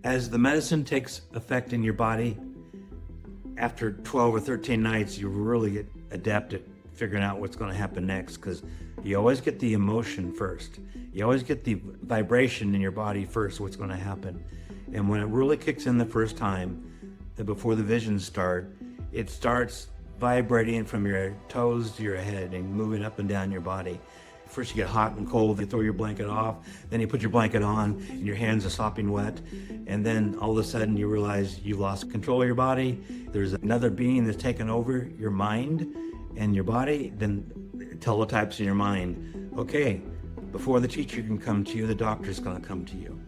As the medicine takes effect in your body, after 12 or 13 nights, you really get adept at figuring out what's going to happen next, because you always get the emotion first. You always get the vibration in your body first, what's going to happen. And when it really kicks in the first time, before the visions start, it starts vibrating from your toes to your head and moving up and down your body. First you get hot and cold, you throw your blanket off, then you put your blanket on and your hands are sopping wet, and then all of a sudden you realize you've lost control of your body. There's another being that's taken over your mind and your body, then teletypes in your mind. Okay, before the teacher can come to you, the doctor's going to come to you.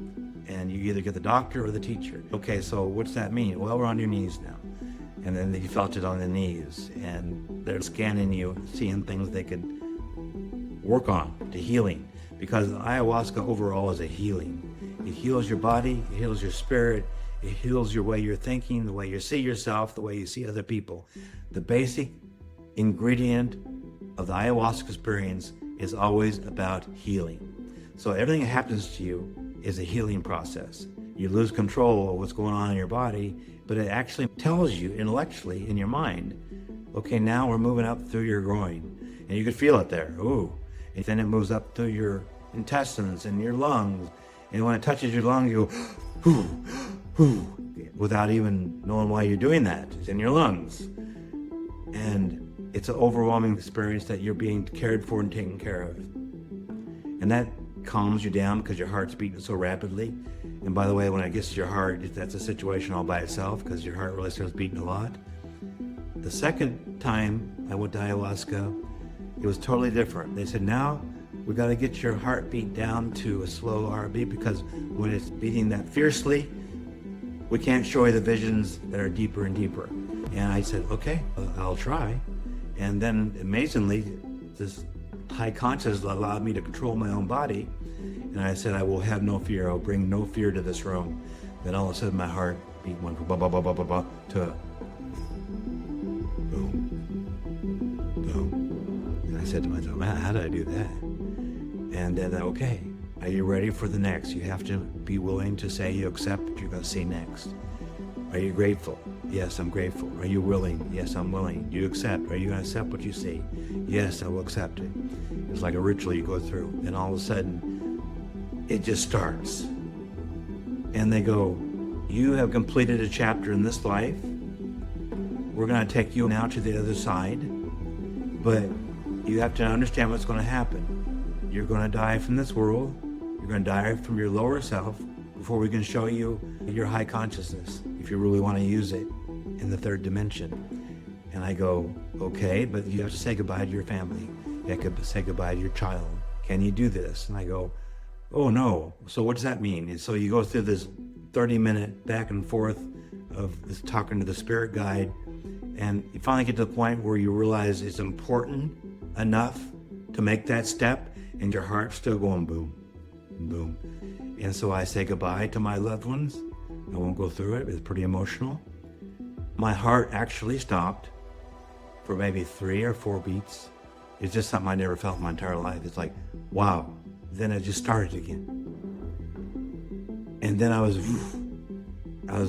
And you either get the doctor or the teacher. Okay, so what's that mean? Well, we're on your knees now. And then you felt it on the knees, and they're scanning you, seeing things they could work on to healing. Because ayahuasca overall is a healing. It heals your body, it heals your spirit, it heals your way you're thinking, the way you see yourself, the way you see other people. The basic ingredient of the ayahuasca experience is always about healing. So everything that happens to you is a healing process. You lose control of what's going on in your body, but it actually tells you intellectually in your mind, okay, now we're moving up through your groin. And you can feel it there, ooh. And then it moves up through your intestines and your lungs. And when it touches your lungs, you go, ooh, ooh, without even knowing why you're doing that. It's in your lungs. And it's an overwhelming experience that you're being cared for and taken care of. And that calms you down because your heart's beating so rapidly. And by the way, when it gets to your heart, that's a situation all by itself because your heart really starts beating a lot. The second time I went to ayahuasca, it was totally different. They said, now we got to get your heartbeat down to a slow heartbeat, because when it's beating that fiercely, we can't show you the visions that are deeper and deeper. And I said, okay, I'll try. And then amazingly, this high consciousness allowed me to control my own body. And I said, I will have no fear. I'll bring no fear to this room. Then all of a sudden my heart beat went from ba-ba-ba-ba-ba-ba to a boom, boom. And I said to myself, man, how did I do that? And then, okay, are you ready for the next? You have to be willing to say you accept what you're going to see next. Are you grateful? Yes, I'm grateful. Are you willing? Yes, I'm willing. Do you accept? Are you going to accept what you see? Yes, I will accept it. It's like a ritual you go through. And all of a sudden, it just starts. And they go, you have completed a chapter in this life. We're going to take you now to the other side. But you have to understand what's going to happen. You're going to die from this world. You're going to die from your lower self before we can show you your high consciousness, if you really want to use it in the third dimension. And I go, okay, but you have to say goodbye to your family. You have to say goodbye to your child. Can you do this? And I go, oh no. So what does that mean? And so you go through this 30-minute back and forth of this talking to the spirit guide, and you finally get to the point where you realize it's important enough to make that step, and your heart's still going boom, boom. And so I say goodbye to my loved ones. I won't go through it. It's pretty emotional. My heart actually stopped for maybe 3 or 4 beats. It's just something I never felt in my entire life. It's like, wow. Then it just started again. And then I was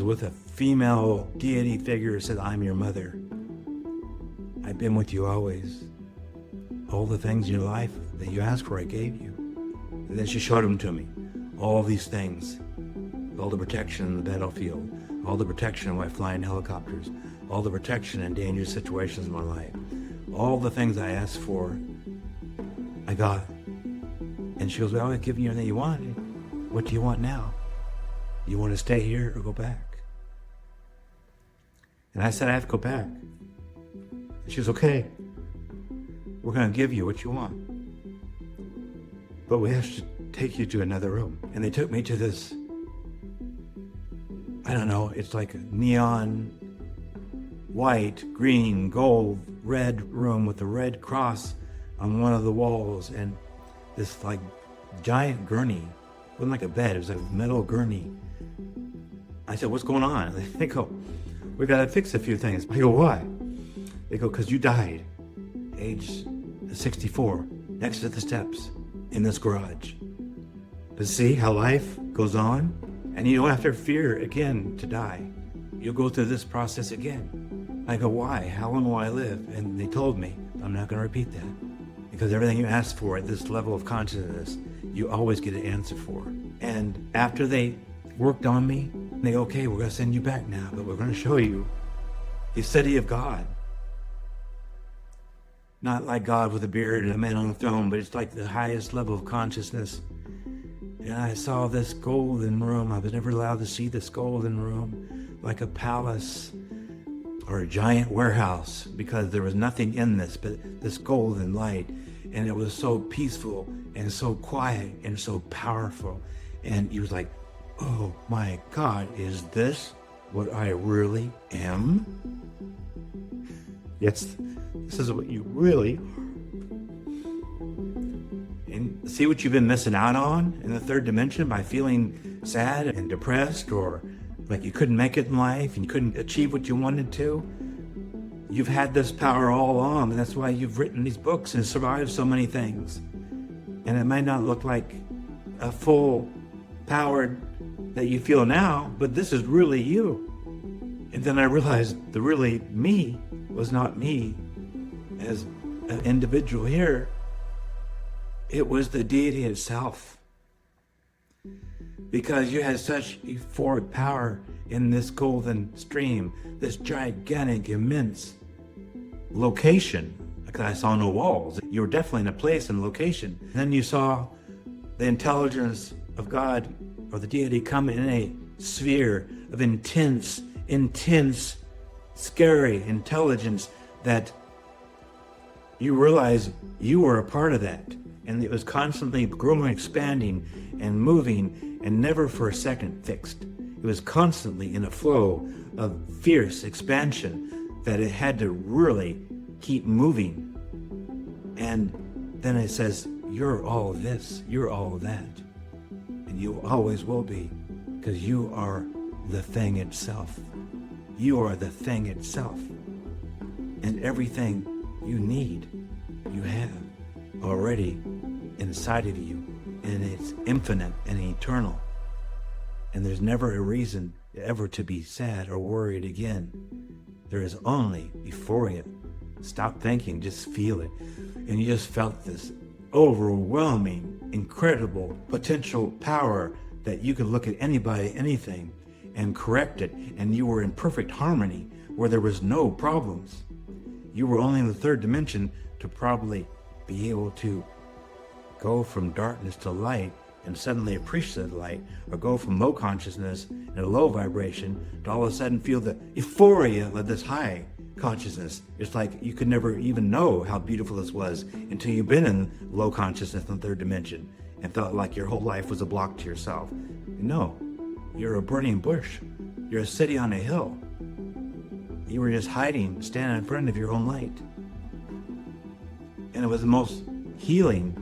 with a female deity figure who said, I'm your mother. I've been with you always. All the things in your life that you asked for, I gave you. And then she showed them to me. All these things. All the protection in the battlefield. All the protection while flying helicopters. All the protection in dangerous situations in my life. All the things I asked for, I got. And she goes, well, I've given you everything you wanted. What do you want now? You want to stay here or go back? And I said, I have to go back. And she goes, okay. We're going to give you what you want. But we have to take you to another room. And they took me to this, I don't know, it's like a neon, white, green, gold, red room with a red cross on one of the walls, and this like giant gurney. It wasn't like a bed, it was a metal gurney. I said, what's going on? They go, we got to fix a few things. I go, why? They go, because you died, age 64, next to the steps in this garage. But see how life goes on? And you don't have to fear again to die. You'll go through this process again. I go, why? How long will I live? And they told me, I'm not going to repeat that. Because everything you ask for at this level of consciousness, you always get an answer for. And after they worked on me, they go, okay, we're going to send you back now, but we're going to show you the city of God. Not like God with a beard and a man on a throne, but it's like the highest level of consciousness. And I saw this golden room. I was never allowed to see this golden room, like a palace or a giant warehouse, because there was nothing in this but this golden light. And it was so peaceful and so quiet and so powerful. And he was like, oh my God, is this what I really am? Yes, this is what you really are. And see what you've been missing out on in the third dimension by feeling sad and depressed, or like you couldn't make it in life and you couldn't achieve what you wanted to. You've had this power all along, and that's why you've written these books and survived so many things. And it might not look like a full powered that you feel now, but this is really you. And then I realized the really me was not me as an individual here. It was the deity itself. Because you had such euphoric power in this golden stream, this gigantic, immense location. Because I saw no walls. You were definitely in a place and location. And then you saw the intelligence of God or the deity come in a sphere of intense, scary intelligence that you realize you were a part of that. And it was constantly growing, expanding, and moving, and never for a second fixed. It was constantly in a flow of fierce expansion that it had to really keep moving. And then it says, you're all of this, you're all of that. And you always will be, because you are the thing itself. You are the thing itself. And everything you need, you have already inside of you, and it's infinite and eternal, and there's never a reason ever to be sad or worried again. There is only euphoria. Stop thinking, just feel it. And you just felt this overwhelming, incredible potential power that you could look at anybody, anything, and correct it, and you were in perfect harmony where there was no problems. You were only in the third dimension to probably be able to go from darkness to light and suddenly appreciate the light, or go from low consciousness and a low vibration to all of a sudden feel the euphoria of this high consciousness. It's like you could never even know how beautiful this was until you've been in low consciousness in the third dimension and felt like your whole life was a block to yourself. No, you're a burning bush. You're a city on a hill. You were just hiding, standing in front of your own light. And it was the most healing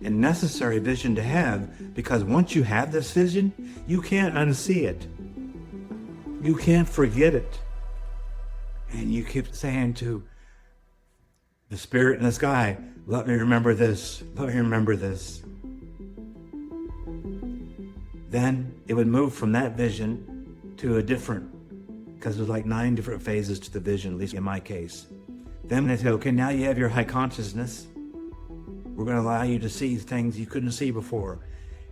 and necessary vision to have, because once you have this vision, you can't unsee it. You can't forget it. And you keep saying to the spirit in the sky, let me remember this, let me remember this. Then it would move from that vision to a different, because there's like 9 different phases to the vision, at least in my case. Then they say, okay, now you have your high consciousness. We're going to allow you to see things you couldn't see before.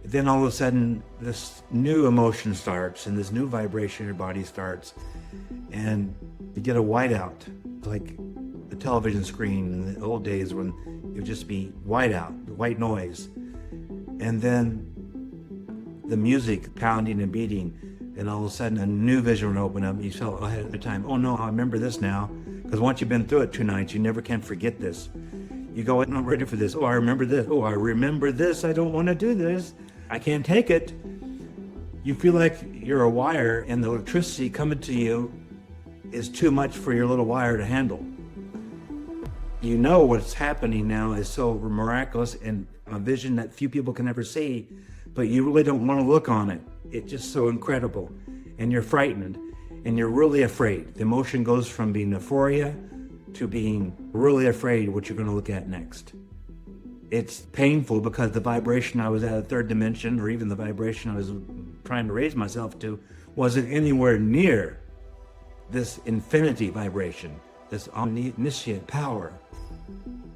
Then all of a sudden, this new emotion starts, and this new vibration in your body starts. And you get a whiteout, like the television screen in the old days when it would just be whiteout, white noise. And then the music pounding and beating, and all of a sudden a new vision would open up. You felt ahead of the time, oh no, I remember this now. Because once you've been through it 2 nights, you never can forget this. You go, I'm not ready for this. Oh, I remember this. Oh, I remember this. I don't want to do this. I can't take it. You feel like you're a wire, and the electricity coming to you is too much for your little wire to handle. You know what's happening now is so miraculous and a vision that few people can ever see, but you really don't want to look on it. It's just so incredible. And you're frightened, and you're really afraid. The emotion goes from being euphoria to being really afraid what you're going to look at next. It's painful because the vibration I was at a third dimension, or even the vibration I was trying to raise myself to wasn't anywhere near this infinity vibration, this omniscient power.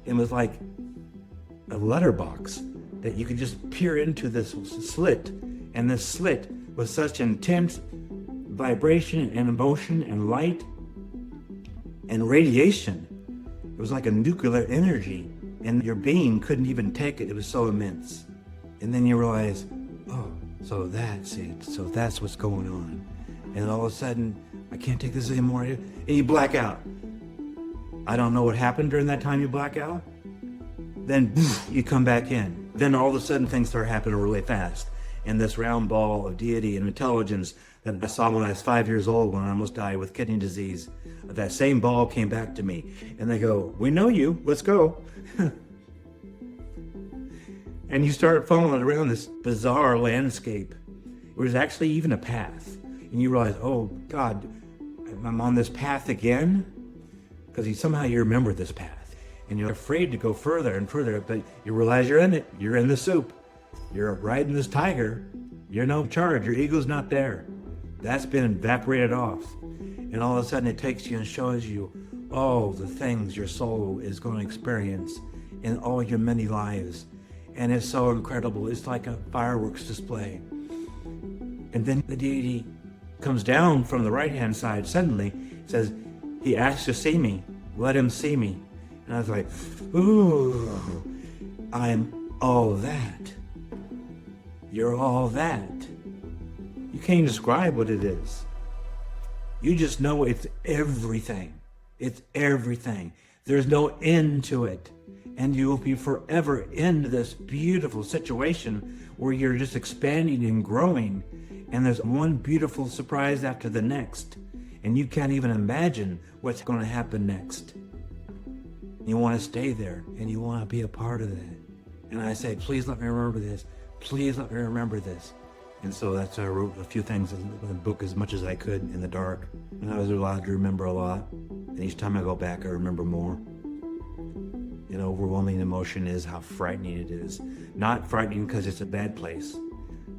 It was like a letterbox that you could just peer into this slit, and this slit was such intense vibration and emotion and light and radiation. It was like a nuclear energy, and your being couldn't even take it. It was so immense. And then you realize, oh, so that's it. So that's what's going on. And all of a sudden, I can't take this anymore. And you black out. I don't know what happened during that time you black out. Then you come back in. Then all of a sudden things start happening really fast. And this round ball of deity and intelligence that I saw when I was 5 years old when I almost died with kidney disease, that same ball came back to me. And they go, we know you, let's go. And you start following around this bizarre landscape. It was actually even a path. And you realize, oh God, I'm on this path again? Because somehow you remember this path. And you're afraid to go further and further, but you realize you're in it. You're in the soup. You're riding this tiger. You're no charge. Your ego's not there. That's been evaporated off. And all of a sudden it takes you and shows you all the things your soul is going to experience in all your many lives. And it's so incredible. It's like a fireworks display. And then the deity comes down from the right-hand side suddenly, says, he asks to see me. Let him see me. And I was like, ooh, I'm all that. You're all that. You can't describe what it is. You just know it's everything. It's everything. There's no end to it. And you will be forever in this beautiful situation where you're just expanding and growing. And there's one beautiful surprise after the next. And you can't even imagine what's going to happen next. You want to stay there and you want to be a part of that. And I say, please let me remember this. Please let me remember this. And so that's why I wrote a few things in the book as much as I could in the dark. And I was allowed to remember a lot. And each time I go back, I remember more. An overwhelming emotion is how frightening it is. Not frightening because it's a bad place.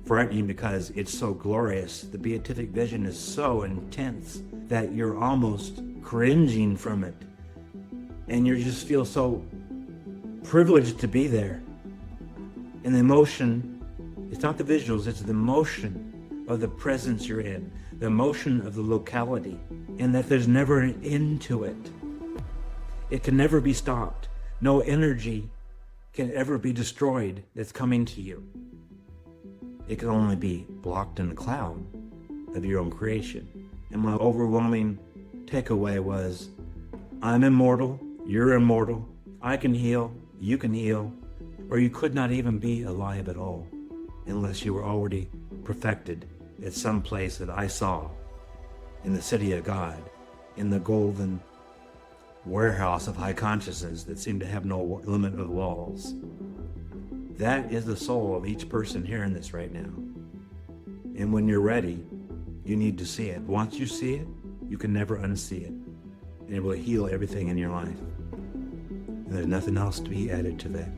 Frightening because it's so glorious. The beatific vision is so intense that you're almost cringing from it. And you just feel so privileged to be there. And the emotion, it's not the visuals, it's the emotion of the presence you're in, the emotion of the locality, and that there's never an end to it. It can never be stopped. No energy can ever be destroyed that's coming to you. It can only be blocked in the cloud of your own creation. And my overwhelming takeaway was, I'm immortal, you're immortal, I can heal, you can heal, or you could not even be alive at all unless you were already perfected at some place that I saw in the city of God, in the golden warehouse of high consciousness that seemed to have no limit of walls. That is the soul of each person hearing this right now. And when you're ready, you need to see it. Once you see it, you can never unsee it. And it will heal everything in your life. And there's nothing else to be added to that.